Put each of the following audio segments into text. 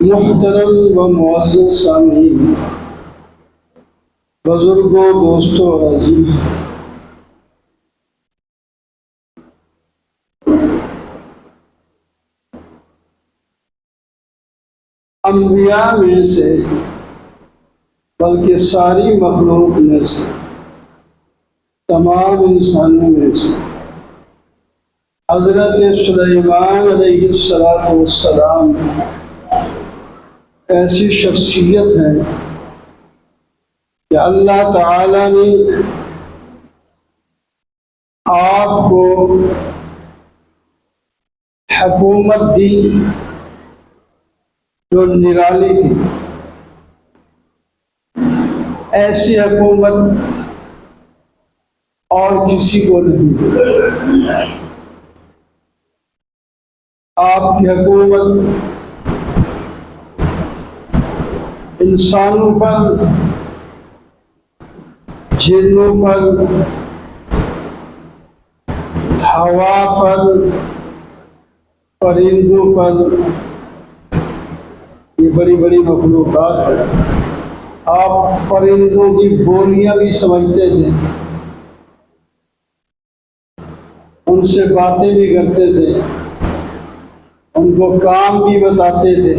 मुहतरम व मुअज़्ज़ज़ सामीन, बुजुर्गों, दोस्तों और अजीज, अंबिया में से बल्कि सारी मखलूक में से, तमाम इंसानों में से हज़रत सुलेमान अलैहिस्सलाम ऐसी शख्सियत है कि अल्लाह ताला ने आपको हुकूमत दी जो निराली थी। ऐसी हुकूमत और किसी को नहीं दी। आपकी हुकूमत इंसानों पर, जिन्नों पर, हवा पर, परिंदों पर, ये बड़ी बड़ी मखलूक़ात है। आप परिंदों की बोलियां भी समझते थे, उनसे बातें भी करते थे, उनको काम भी बताते थे,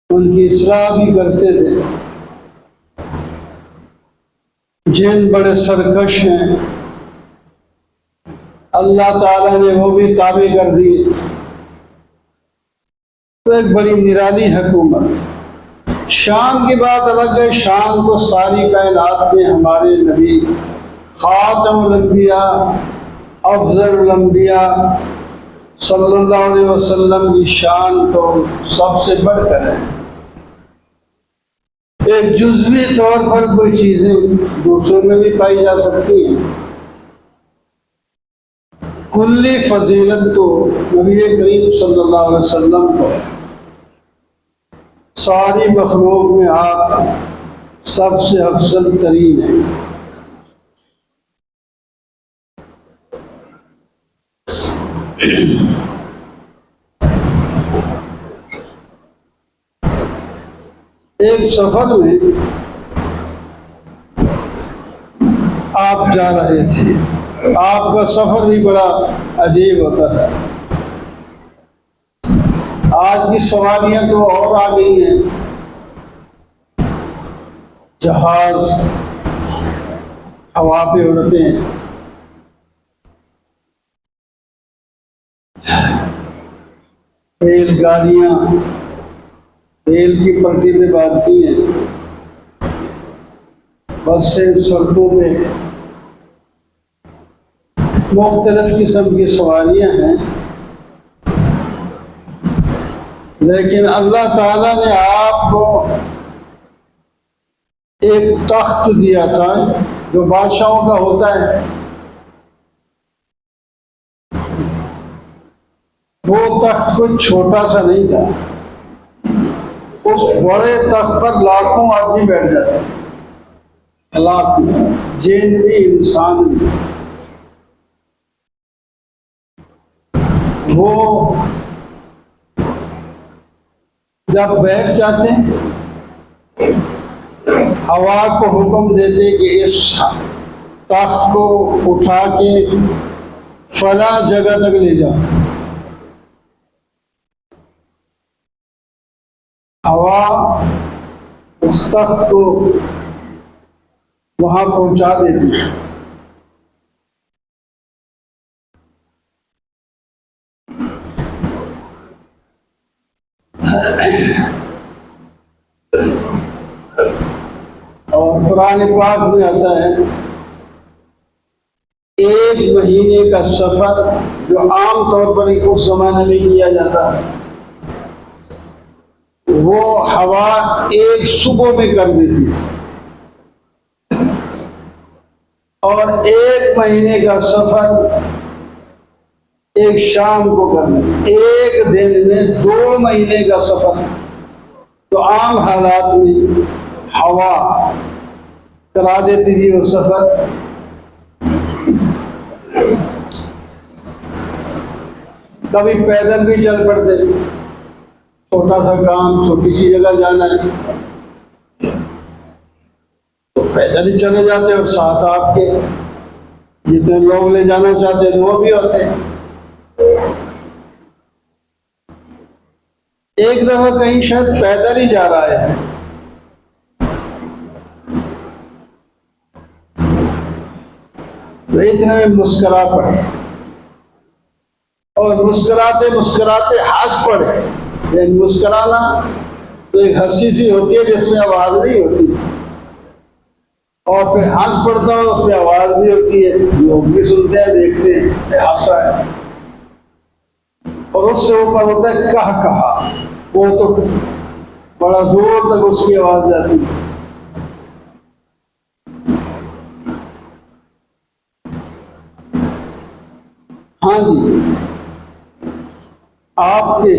उनकी इस्लाह भी करते थे। जिन बड़े सरकश हैं, अल्लाह ताला ने वो भी ताबे कर दिए। तो एक बड़ी निराली हुकूमत। शान की बात अलग है, शान तो सारी कायनात में हमारे नबी खातमुल अंबिया अफजलुल अंबिया सल्लल्लाहु अलैहि वसल्लम की शान तो सबसे बढ़कर है। एक जुज़वी तौर पर कोई चीज़ें दूसरों में भी पाई जा सकती हैं। कुल्ली फजीलत तो नबी करीम सल्लल्लाहु अलैहि वसल्लम को, सारी मखलूक में आप सबसे अफजल तरीन है। एक सफर में आप जा रहे थे। आपका सफर भी बड़ा अजीब होता है। आज की सवारियां तो और आ गई हैं, जहाज हवा पे उड़ते हैं। रेलगाड़ियाँ रेल की पटरी पे भागती हैं, बसें सड़कों पे, मुख्तलिफ किस्म की सवारियाँ हैं। लेकिन अल्लाह ताला ने आपको एक तख्त दिया था जो बादशाहों का होता है। वो तख्त कुछ छोटा सा नहीं था। उस बड़े तख्त पर लाखों आदमी बैठ जाते, लाख, जिन भी इंसान भी। वो जब बैठ जाते हवा को हुक्म देते कि इस तख्त को उठा के फला जगह तक ले जाओ। हवा उस तख्त को वहां पहुंचा देती है। और कुरान पाक में आता है, एक महीने का सफर जो आम तौर पर उस जमाने में किया जाता है, वो हवा एक सुबह में कर देती है। और एक महीने का सफर एक शाम को करना, एक दिन में 2 महीने का सफर। तो आम हालात में हवा करा देती थी वो सफर। कभी पैदल भी चल पड़ते, छोटा सा काम, छोटी सी जगह जाना है तो पैदल ही चले जाते, और साथ आपके जितने लोग ले जाना चाहते थे वो भी होते। एक दफा कहीं शायद पैदल ही जा रहा है, तो इतने में मुस्कुरा पड़े, और मुस्कुराते मुस्कुराते हंस पड़े। लेकिन मुस्कुराना तो एक हंसी सी होती है जिसमें आवाज नहीं होती, और फिर हंस पड़ता है उसमें आवाज भी होती है, लोग भी सुनते हैं, देखते हैं हंसा है। और उससे ऊपर होता है कहा, वो तो बड़ा दूर तक उसकी आवाज जाती है। हाँ जी, आपके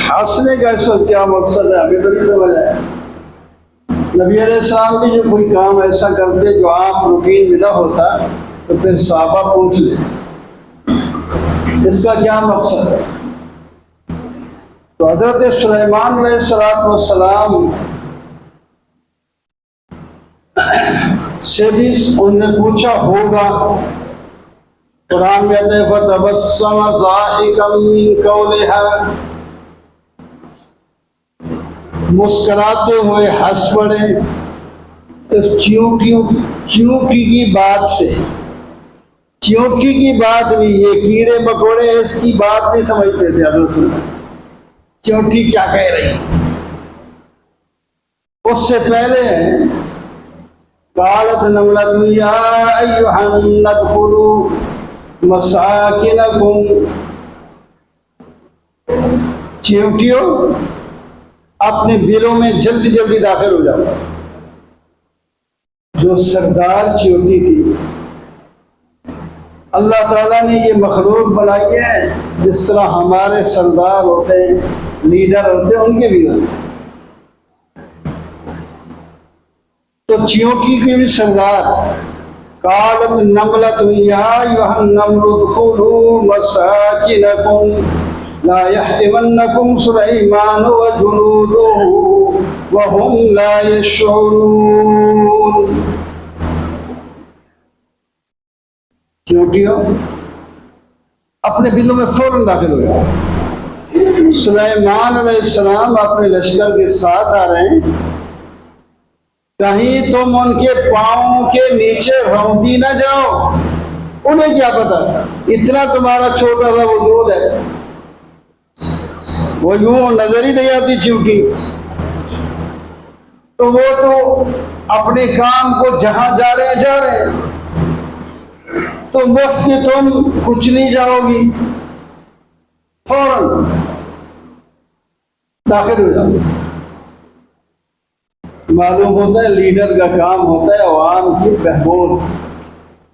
हंसने का इस वक्त क्या मकसद है हमें तो नहीं समझ आया। नबी अलैहिस्सलाम भी जो कोई काम ऐसा करते जो आम रूटीन में ना होता, तो फिर साहबा पूछ लेते इसका क्या मकसद है। तो हज़रत सुलेमान अलैहिस्सलाम से भी उन्होंने पूछा होगा। कुरान में आता है फतबस्सम ज़ाहिकम मिन कौलिहा, मुस्कुराते हुए हंस पड़े इस चींटी की बात से। चींटी की बात भी, ये कीड़े मकोड़े इसकी बात नहीं समझते थे हज़रत। चींटी क्या कह रही, उससे पहले कालत नमलतु या अय्युहन नदखुलू मसाकिनकुम, चींटियों अपने बिलों में जल्दी जल्दी दाखिल हो जाओ। जो सरदार चींटी थी, अल्लाह ताला ने ये मखलूक बनाई है जिस तरह हमारे सरदार होते हैं, लीडर होते हैं, उनके भी होते हैं। तो चींटी के भी सरदार कालत नमलतु या अय्युहन नमलु दुखुलू मसाकिनकुम ला यहतिमन्नकुम सुलैमान व जुनूदुहु व हुम ला यशऊरून। चींटियों अपने बिलों में फौरन दाखिल हो जाओ। सुलेमान अलैहिस्सलाम अपने लश्कर के साथ आ रहे हैं, कहीं तुम उनके पांव के नीचे रौंदी ना जाओ। उन्हें क्या पता, इतना तुम्हारा छोटा सा वजूद है, वो यूं नजर ही नहीं आती चींटी। तो वो तो अपने काम को जहां जा रहे हैं जा रहे हैं, तो मुफ्त की तुम कुचली जाओगी, फौरन दाखिल हो जाओगे। मालूम होता है लीडर का काम होता है अवाम की बहबूद,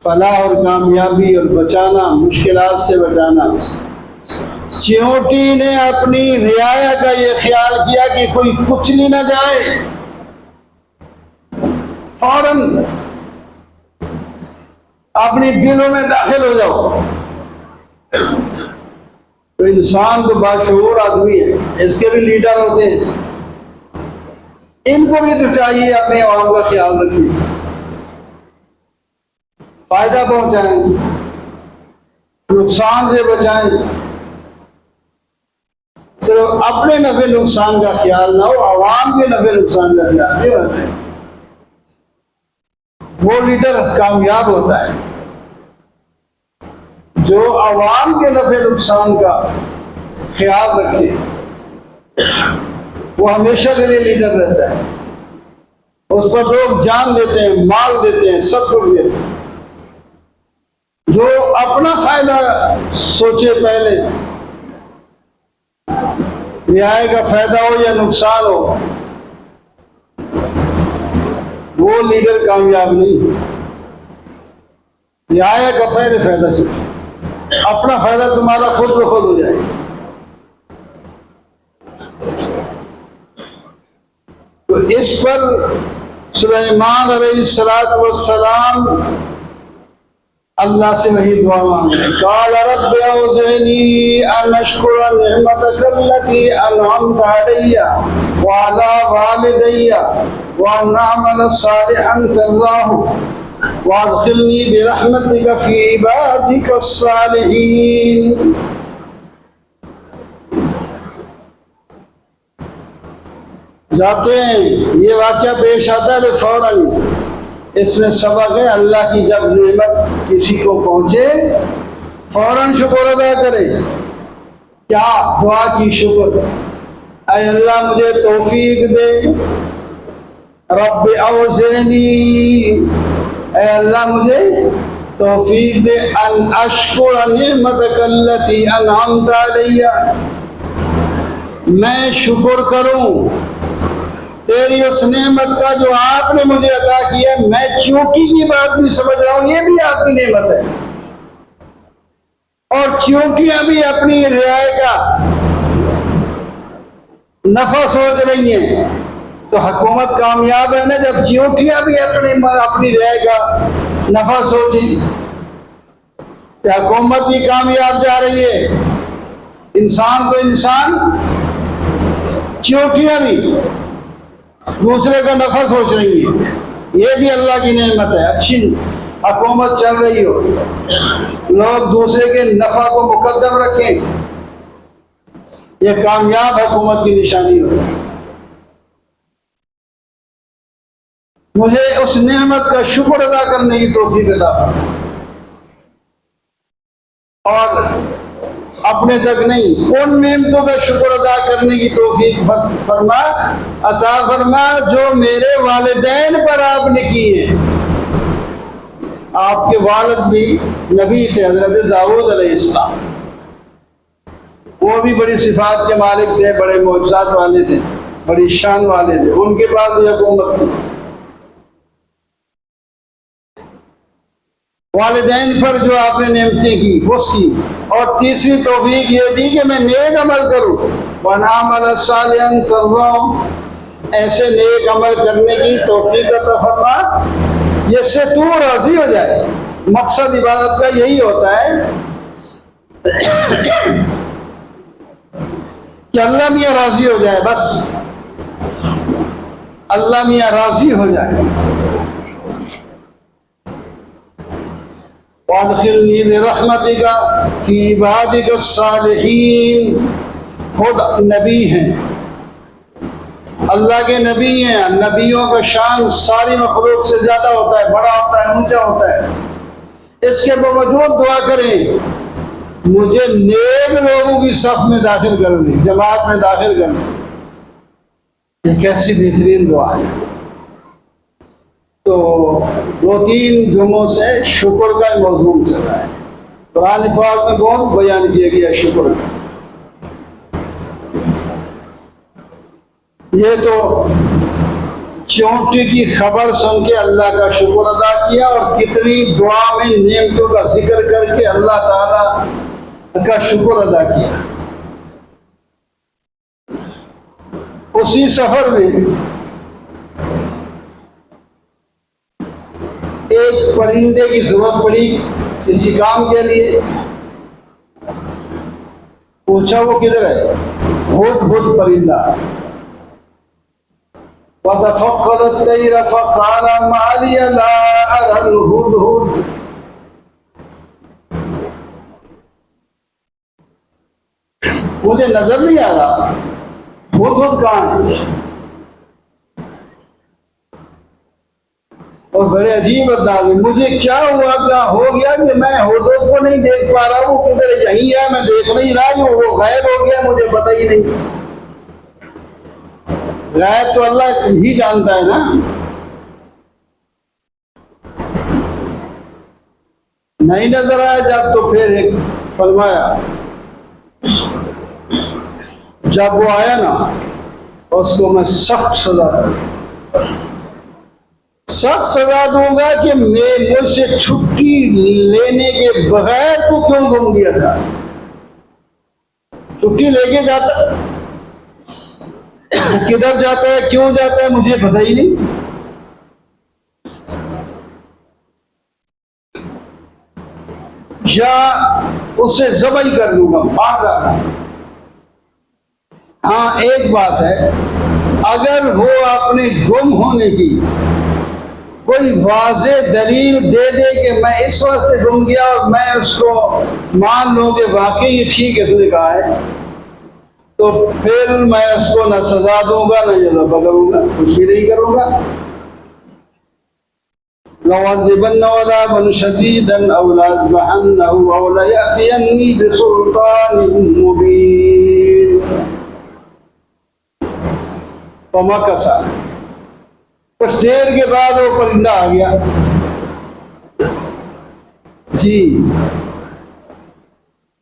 फलाह और कामयाबी और बचाना, मुश्किलात से बचाना। चींटी ने अपनी रियाया का ये ख्याल किया कि कोई कुचली ना जाए, फौरन अपनी बिलों में दाखिल हो जाओ। तो इंसान तो बाशऊर आदमी है, इसके भी लीडर होते हैं, इनको भी तो चाहिए अपने अवाम का ख्याल रखिए, फायदा पहुंचाएं, नुकसान से बचाएं। सिर्फ अपने नफे नुकसान का ख्याल ना हो, अवाम के नफे नुकसान का ख्याल नहीं होता है, वो लीडर कामयाब होता है जो अवाम के नफे नुकसान का ख्याल रखे। वो हमेशा के लिए लीडर रहता है, उस पर लोग जान देते हैं, माल देते हैं, सब कुछ देते हैं। जो अपना फायदा सोचे, पहले रियाया का फायदा हो या नुकसान हो, वो लीडर कामयाब नहीं है। रियाया का पहले फायदा सोचो, अपना फायदा तुम्हारा खुद ब खुद हो जाए। तो इस पर सुलेमान अलैहिस्सलाम अल्लाह से वही दुआ मांगे, क़ाल रब्बि औज़िनी अन अश्कुरा निअमतक अल्लती अनअमत अलैया व अला वालिदैया व अन अअमल सालिहन तर्ज़ाहु व अदखिलनी बिरहमतिक फ़ी इबादिक अस्सालिहीन। जाते हैं, ये वाक़या पेश आता है तो फौरन इसमें सबक है, अल्लाह की जब नेमत किसी को पहुंचे फौरन शुक्र अदा करे। क्या दुआ की शुक्र, ऐ अल्लाह मुझे तौफीक दे, रब्बि औज़िनी, ऐ अल्लाह मुझे तौफीक दे, अन अश्कुर निअमतक अल्लती अनअमत अलैया, मैं शुक्र करूं तेरी उस नेमत का जो आपने मुझे अता किया। मैं चींटी की बात भी समझ रहा हूं, ये भी आपकी नेमत है, और चींटियां भी अपनी रियाया का नफा सोच रही हैं। तो हुकूमत कामयाब है ना जब चींटियां भी अपनी रियाया का नफा सोची, तो हुकूमत भी कामयाब जा रही है। इंसान को इंसान, चींटियां भी दूसरे का नफा सोच रही है, ये भी अल्लाह की नेमत है। अच्छी हुकूमत चल रही हो, लोग दूसरे के नफा को मुकद्दम रखें, ये कामयाब हुकूमत की निशानी होती है। मुझे उस नेमत का शुक्र अदा करने की तौफीक अता फरमा, और अपने तक नहीं, उन नेमतों का शुक्र अदा करने की तौफीक फरमा, अता फरमा जो मेरे वालिदैन पर आपने की है। आपके वालिद भी नबी थे, हजरत दाऊद अलैहिस्सलाम, वो भी बड़ी सिफात के मालिक थे, बड़े मौजज़ात वाले थे, बड़ी शान वाले थे, उनके पास भी हुकूमत थी। वालिदैन पर जो आपने नेमतें की उसकी, और तीसरी तौफीक ये दी कि मैं नेक अमल करूँ, व नअमल सालिहन तर्ज़ाहु, ऐसे नेक अमल करने की तौफीक अता फरमा जिससे तू राजी हो जाए। मकसद इबादत का यही होता है कि अल्लाह मियाँ राजी हो जाए, बस अल्लाह मियाँ राजी हो जाए। वादखिलनी बिरहमतिका फी इबादिका अस्सालिहीन, खुद नबी हैं, अल्लाह के नबी हैं। नबियों का शान सारी मखलूक से ज्यादा होता है, बड़ा होता है, ऊंचा होता है। इसके बावजूद दुआ करें मुझे नेक लोगों की सफ में दाखिल कर दी, जमात में दाखिल कर दी। ये कैसी बेहतरीन दुआ है। तो 2-3 जुमों से शुक्र का मौजूद चल रहा है। कुरान पाक में बहुत बयान किया गया शुक्र का। ये तो चोटी की खबर सुन के अल्लाह का शुक्र अदा किया, और कितनी दुआ में नेमतों का जिक्र करके अल्लाह ताला का शुक्र अदा किया। उसी सफर में एक परिंदे की जरूरत पड़ी किसी काम के लिए। पूछा वो किधर है? हुद परिंदा। वतफक्करत तैर फक़ाल मा लिय ला अरल हुदहुद। मुझे नजर नहीं आ रहा हुदहुद कहाँ है। और बड़े अजीब अंदाज में, मुझे क्या हुआ, क्या हो गया कि मैं हुदहुद को नहीं देख पा रहा हूँ। किधर यही है, मैं देख नहीं रहा हूँ, वो गायब हो गया, मुझे पता ही नहीं। गायब तो अल्लाह ही जानता है ना। नहीं नजर आया जब, तो फिर एक फरमाया, जब वो आया ना उसको मैं सख्त सजा दूंगा कि मैं मुझसे छुट्टी लेने के बगैर तू क्यों गुम गया था। छुट्टी लेके जाता, किधर जाता है, क्यों जाता है, मुझे पता ही नहीं। या उसे ज़बाई कर लूंगा, मार डालूंगा। हाँ एक बात है, अगर वो अपने गुम होने की कोई वाज़े दलील दे दे कि मैं इस वास्ते गुम गया, और मैं उसको मान लूँ कि वाकई ये ठीक है इसने कहा है, तो फिर मैं उसको न सजा दूंगा न जज़ा पकड़ूंगा, कुछ भी नहीं करूंगा। लअज़िबन्नहु शदीदन औ लअज़बहन्नहु औ लयअतियन्नी बिसुल्तानिन मुबीन। फमकसा, कुछ देर के बाद वो परिंदा आ गया। जी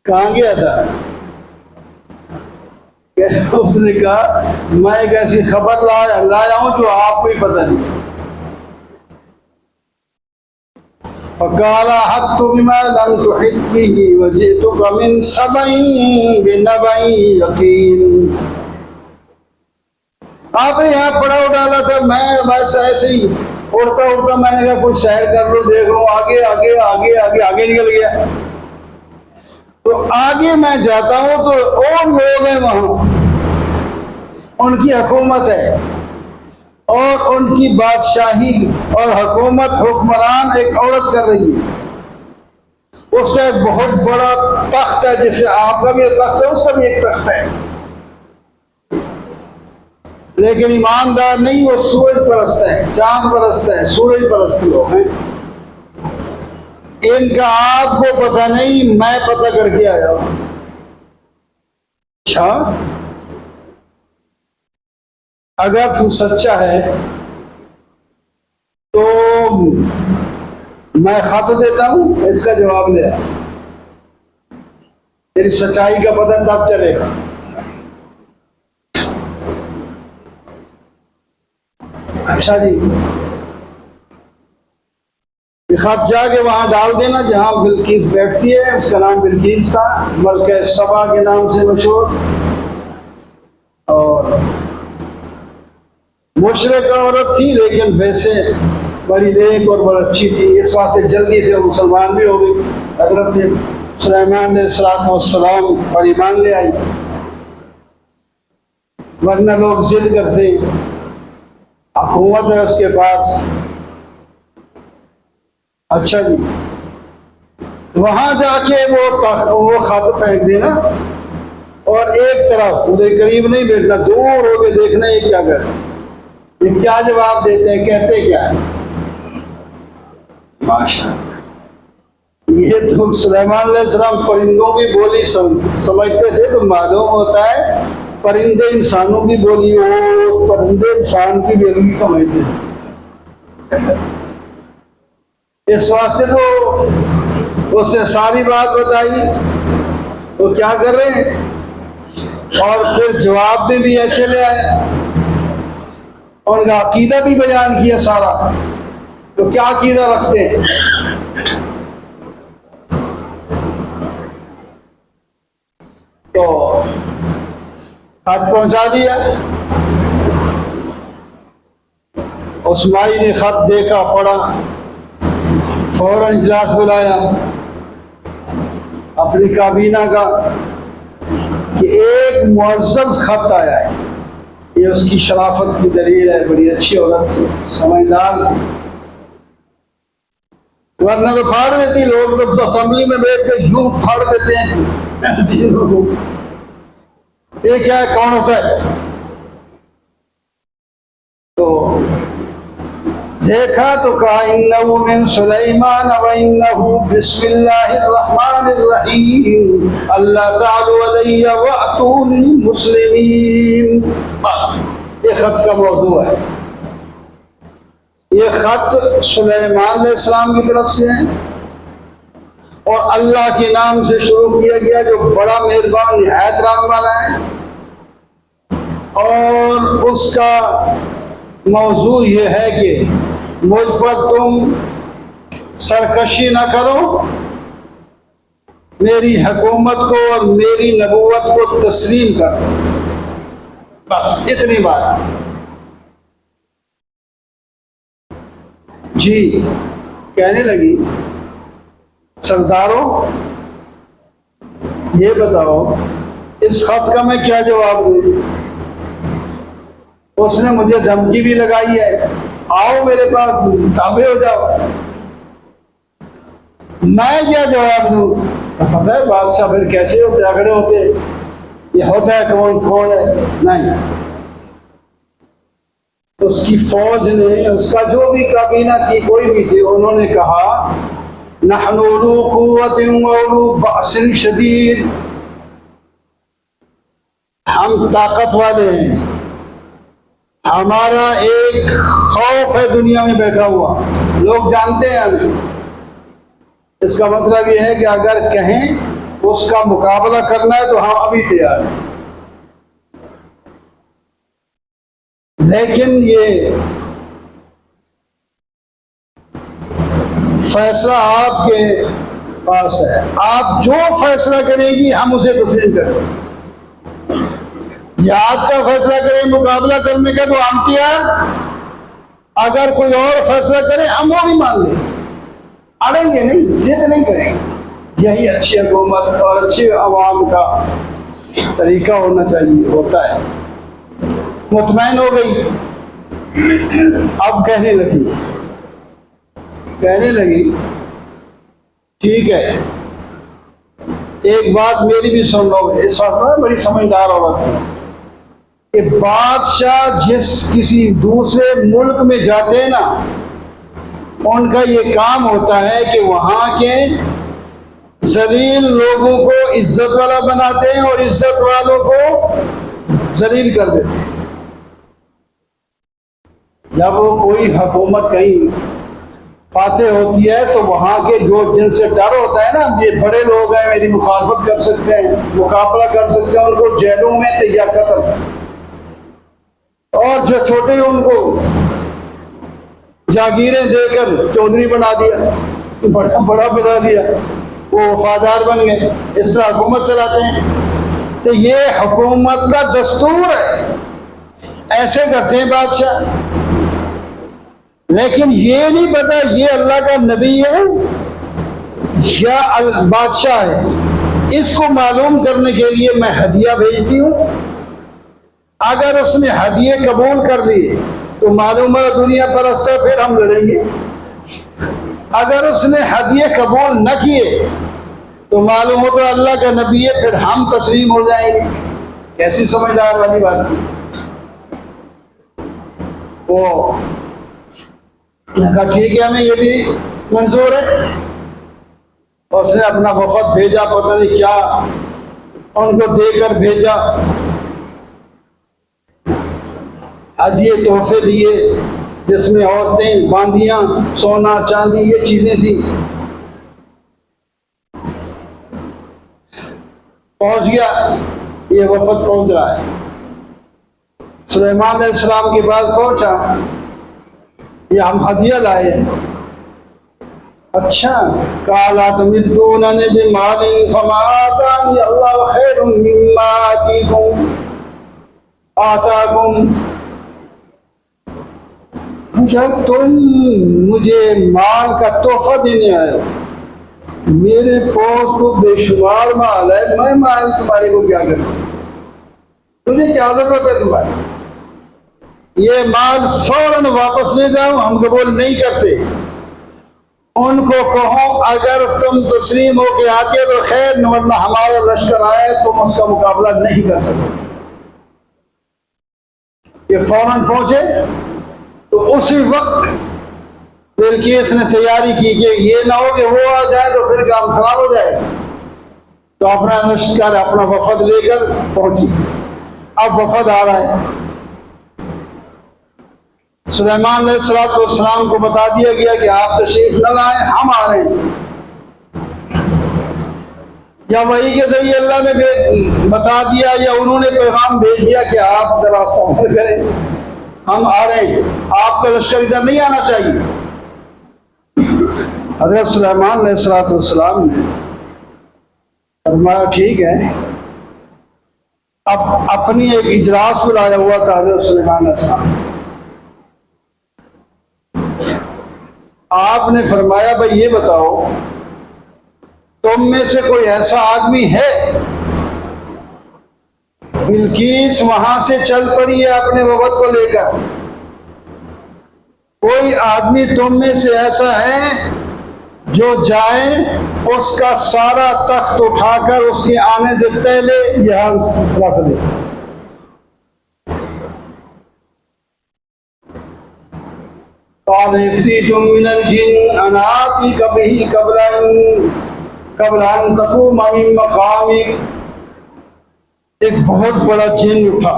कहाँ गया था? उसने कहा मैं एक ऐसी खबर लाया हूं जो आपको ही पता नहीं। फक़ाला हत्तु बिमा लम तुहित बिही वजि'तुका मिन सबइन बिनबइन यकीन। आपने यहाँ पड़ाव डाला था, मैं बस ऐसे ही उड़ता उड़ता मैंने कहा कुछ सैर कर लो, देख लो, आगे आगे आगे आगे आगे निकल गया। तो आगे मैं जाता हूँ तो और लोग हैं वहां, उनकी हुकूमत है और उनकी बादशाही और हुकूमत, हुक्मरान एक औरत कर रही है। उसका एक बहुत बड़ा तख्त है, जैसे आपका भी एक तख्त है, उसका भी एक तख्त है, लेकिन ईमानदार नहीं, वो सूरज परस्त है, चांद परस्त है, सूरज परस्त लोग हैं। इनका आपको पता नहीं, मैं पता करके आया हूं। अच्छा, अगर तू सच्चा है तो मैं खत देता हूं, इसका जवाब ले आ। तेरी सच्चाई का पता तब चलेगा। अच्छा जी, खत जाके वहां डाल देना जहां बिल्किस बैठती है। उसका नाम बिल्किस था, मलके सबा के नाम से मशहूर, और मुशरिक औरत थी, लेकिन वैसे बड़ी नेक और बड़ी अच्छी थी। इस वास्ते जल्दी से मुसलमान भी हो गई। हजरत सुलेमान ने सलाम पर ईमान ले आई, वरना लोग जिद करते, हुकूमत है उसके पास। अच्छा जी, वहां जाके वो खत फेंक देना, और एक तरफ उधर करीब नहीं बैठना, दूर होके देखना ये क्या कर, ये क्या जवाब देते हैं, कहते क्या है। माशाअल्लाह, ये तो सुलेमान अलैहिस्सलाम परिंदों की बोली समझते थे, तो मालूम होता है परिंदे इंसानों की बोली, वो परिंदे इंसान की बोली समझते थे। इस वास्ते तो उसने सारी बात बताई, वो क्या कर रहे हैं, और फिर जवाब में भी ऐसे ले आए, उनका अकीदा भी बयान किया सारा। तो क्या अकीदा रखते हैं? तो खत पहुंचा दिया, उस्माई ने खत देखा, पढ़ा, फौरन इजलास बुलाया अपनी काबीना का कि एक मुअज़्ज़ज़ खत आया है, ये उसकी शराफत की दलील है, बड़ी अच्छी औरत थी, समझदार थी, वरना तो फाड़ देती। लोग तो असेंबली में बैठ के यूं फाड़ देते हैं चीजों को। ये क्या है, कौन होता है? तो देखा तो कहा इन्नहु मिन सुलैमान व इन्नहु बिस्मिल्लाहिर रहमानिर रहीम अल्लाह तालू अलैया वअतूनी मुस्लिमीन। बस ये खत का मौजू है। ये खत सुलेमान अलैहिस्सलाम की तरफ से है और अल्लाह के नाम से शुरू किया गया, जो बड़ा मेहरबान निहायत रहम वाला है। और उसका मौजू ये है कि मुझ पर तुम सरकशी न करो, मेरी हुकूमत को और मेरी नबूवत को तस्लीम करो। बस इतनी बात। जी कहने लगी, सरदारों ये बताओ इस खत का मैं क्या जवाब दूं? उसने मुझे धमकी भी लगाई है, आओ मेरे पास ताबे हो जाओ। मैं क्या जवाब दूं? तो पता है बादशाह फिर कैसे होते, अगड़े होते, ये होता है कौन कौन है। नहीं, उसकी फौज ने, उसका जो भी काबीना थी, कोई भी थे, उन्होंने कहा नहनु उलू कुव्वतिन व उलू बअसिन शदीद, हम ताकत वाले हैं, हमारा एक खौफ है दुनिया में बैठा हुआ, लोग जानते हैं हमें। इसका मतलब यह है कि अगर कहें उसका मुकाबला करना है तो हम अभी तैयार हैं। लेकिन ये फैसला आपके पास है, आप जो फैसला करेंगी हम उसे तस्लीम करेंगे। याद का फैसला करें मुकाबला करने का तो हम तैयार, अगर कोई और फैसला करे हम वो भी मान लें, अड़ेंगे नहीं, जिद नहीं करेंगे। यही अच्छी हुकूमत और अच्छी आवाम का तरीका होना चाहिए, होता है। मुतमैन हो गई, अब कहने लगी ठीक है, एक बात मेरी भी सुन लो। इस साथ बड़ी समझदार औरत थी कि बादशाह जिस किसी दूसरे मुल्क में जाते हैं ना, उनका ये काम होता है कि वहाँ के जलील लोगों को इज्जत वाला बनाते हैं और इज्जत वालों को जलील कर देते हैं। जब वो कोई हुकूमत कहीं फाते होती है तो वहाँ के जो जिनसे डर होता है ना, ये बड़े लोग हैं, मेरी मुखालफत कर सकते हैं, मुकाबला कर सकते हैं, उनको जेलों में तैयार कत्ल, और जो छोटे उनको जागीरें देकर चौधरी बना दिया, बड़ा बना दिया, वो वफादार बन गए। इस तरह हुकूमत चलाते हैं। तो ये हुकूमत का दस्तूर है, ऐसे करते हैं बादशाह। लेकिन ये नहीं पता ये अल्लाह का नबी है या बादशाह है। इसको मालूम करने के लिए मैं हदिया भेजती हूँ। अगर उसने हदिये कबूल कर लिए तो मालूम है दुनिया परस्त है, फिर हम लड़ेंगे। अगर उसने हदिये कबूल न किए तो मालूम हो तो अल्लाह का नबी है, फिर हम तस्लीम हो जाएंगे। कैसी समझदार वाली बात। वो कहा ठीक है, हमें ये भी मंजूर है। उसने अपना वफद भेजा, पता नहीं क्या उनको देकर भेजा, हदिये तोहफे दिए, जिसमें औरतें, बांदियां, सोना चांदी, ये चीजें थी। पहुंच गया, ये वफद पहुंच रहा है। सुलेमान अलैहिस्सलाम के पास पहुंचा, ये हम हदिया लाए हैं। अच्छा, काला तुमिद्दूननी बिमालिन फमा आतानी अल्लाहु खैरुम मिम्मा आताकुम। क्या तुम मुझे माल का तोहफा देने आए हो? मेरे पास तो बेशुमार माल है, मैं माल तुम्हारे को क्या करूं? तुझे क्या जरूरत है तुम्हारी? ये माल फौरन वापस ले जाओ। हम कबूल नहीं करते। उनको कहो अगर तुम तस्लीम होके आते तो खैर, वरना हमारा लश्कर आए तुम उसका मुकाबला नहीं कर सकोगे। ये फौरन पहुंचे तो उसी वक्त बिल्किस ने तैयारी की कि ये ना हो कि वो आ जाए तो फिर काम खराब हो जाए। तो अपना लश्कर, अपना वफद लेकर पहुंची। अब वफद आ रहा है। सुलेमान अलैहिस्सलाम को बता दिया गया कि आप तशरीफ न लाए, हम आ रहे हैं। या वही के जरिए अल्लाह ने बता दिया या उन्होंने पैगाम भेज दिया कि आप जरा सब्र करें, हम आ रहे हैं, आपका लश्कर इधर नहीं आना चाहिए। हज़रत सुलेमान अलैहिस्सलाम ने फरमाया ठीक है। अब अपनी एक इजलास बुलाया हुआ था हज़रत सुलेमान अलैहिस्सलाम। आपने फरमाया भाई ये बताओ, तुम में से कोई ऐसा आदमी है? बिल्किस वहां से चल पड़ी है अपने वफद को लेकर। कोई आदमी तुम में से ऐसा है जो जाए, उसका सारा तख्त उठाकर उसके आने से पहले यहां रख दे। मिनल जिन अनाती कभी कबलान तकूम मिन मकामिक। एक बहुत बड़ा जिन उठा,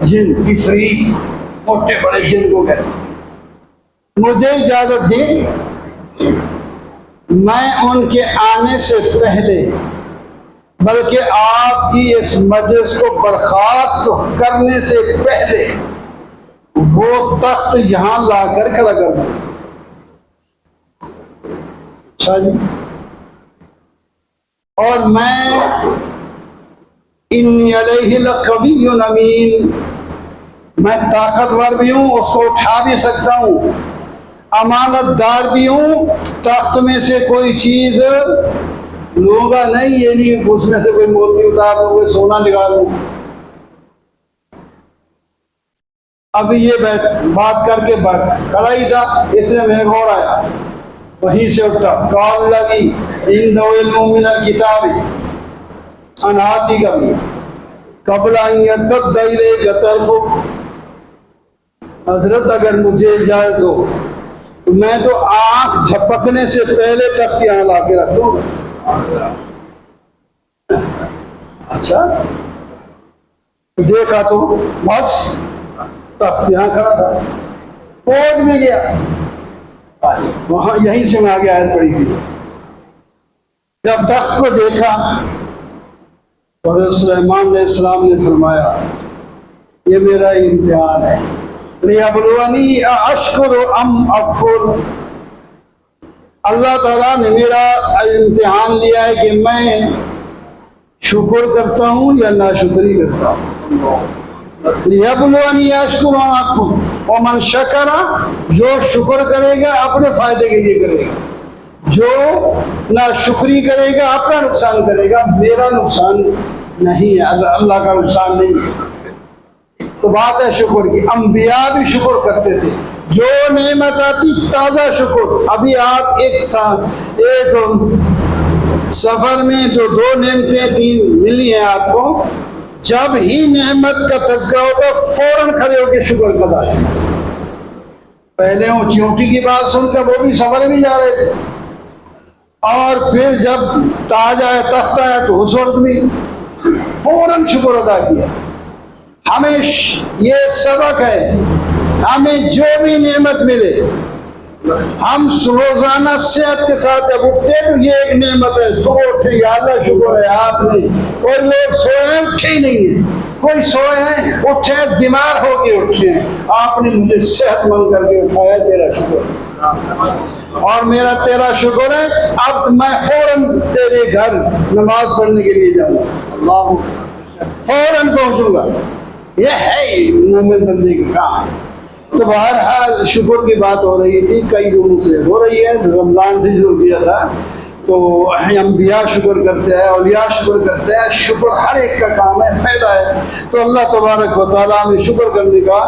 जिन इफरीत, मोटे बड़े जिन को कहते, मुझे इजाजत दे मैं उनके आने से पहले, बल्कि आपकी इस मजलिस को बर्खास्त करने से पहले वो तख्त यहां लाकर खड़ा कर दूं। अच्छा जी। और मैं इन्नी अलैहि लक़विय्युन अमीन, मैं ताकतवर भी हूं, उसको उठा भी सकता हूं, अमानतदार भी हूं। तख्त में से कोई चीज लूंगा नहीं, ये नहीं उसमें से कोई मोती उतार लूं, कोई सोना निकाल लूं। अभी ये बात करके खड़ा ही था, इतने में और आया, वहीं से उठा, कॉल लगी इन मिनल किताबी अनाती कभी कबला तरफो। हजरत अगर मुझे इजाजत दो तो मैं तो आंख झपकने से पहले तख्त यहां ला के रख दूंगा। अच्छा, देखा तो बस तख्त यहां खड़ा था, पहुंच भी गया वहां, यहीं से मैं आगे आयत पड़ी थी। जब तख्त को देखा तो सुलेमान अलैहिस्सलाम ने फरमाया ये मेरा इम्तिहान है, लियबलुवनी अशकुर अम अकफुर। अल्लाह ताला ने मेरा इम्तिहान लिया है कि मैं शुक्र करता हूँ या नाशुक्री करता हूँ। लियबलुवनी अशकुर अम अकफुर। और मन शकरा, जो शुक्र करेगा अपने फायदे के लिए करेगा, जो नाशुक्री करेगा अपना नुकसान करेगा, मेरा नुकसान नहीं है, अल्लाह का नुकसान नहीं है। तो बात है शुक्र की। अंबिया भी शुक्र करते थे, जो नेमत आती ताज़ा शुक्र। अभी आप एक सफर में जो दो नेमतें तीन मिली हैं आपको, जब ही नेमत का तज़किरा होता फौरन खड़े होकर शुक्र करा है। पहले वो चींटी की बात सुनकर वो भी सफर में जा रहे थे, और फिर जब ताज आया, तख्त आया, तो उस वक्त भी फौरन शुक्र अदा किया। हमें ये सबक है, हमें जो भी नेमत मिले, हम रोजाना सेहत के साथ जब उठते तो ये एक नेमत है। सुबह उठे, या अल्लाह शुक्र है आपने, कोई लोग सोए हैं उठे ही नहीं है, कोई सोए हैं उठे बीमार होके उठे हैं, आपने मुझे सेहतमंद करके उठाया, तेरा शुक्र और मेरा तेरा शुक्र है। अब मैं फौरन तेरे घर नमाज पढ़ने के लिए जाऊंगा, फौरन पहुंचूंगा। यह है मोमिन बंदे का काम। तो बहरहाल शुक्र की बात हो रही थी, कई दिनों से हो रही है, रमजान से शुरू किया था। तो अंबिया शुक्र करते हैं, औलिया शुक्र करते हैं, शुक्र हर एक का काम है, फ़ायदा है। तो अल्लाह तबारक व तआला हमें शुक्र करने का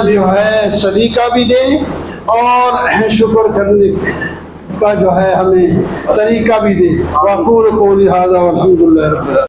जो है सलीका भी दे और शुक्र करने का जो है हमें तरीका भी दे। वक़ूल क़ौली हाज़ा वल्हम्दुलिल्लाहि रब्बिल आलमीन।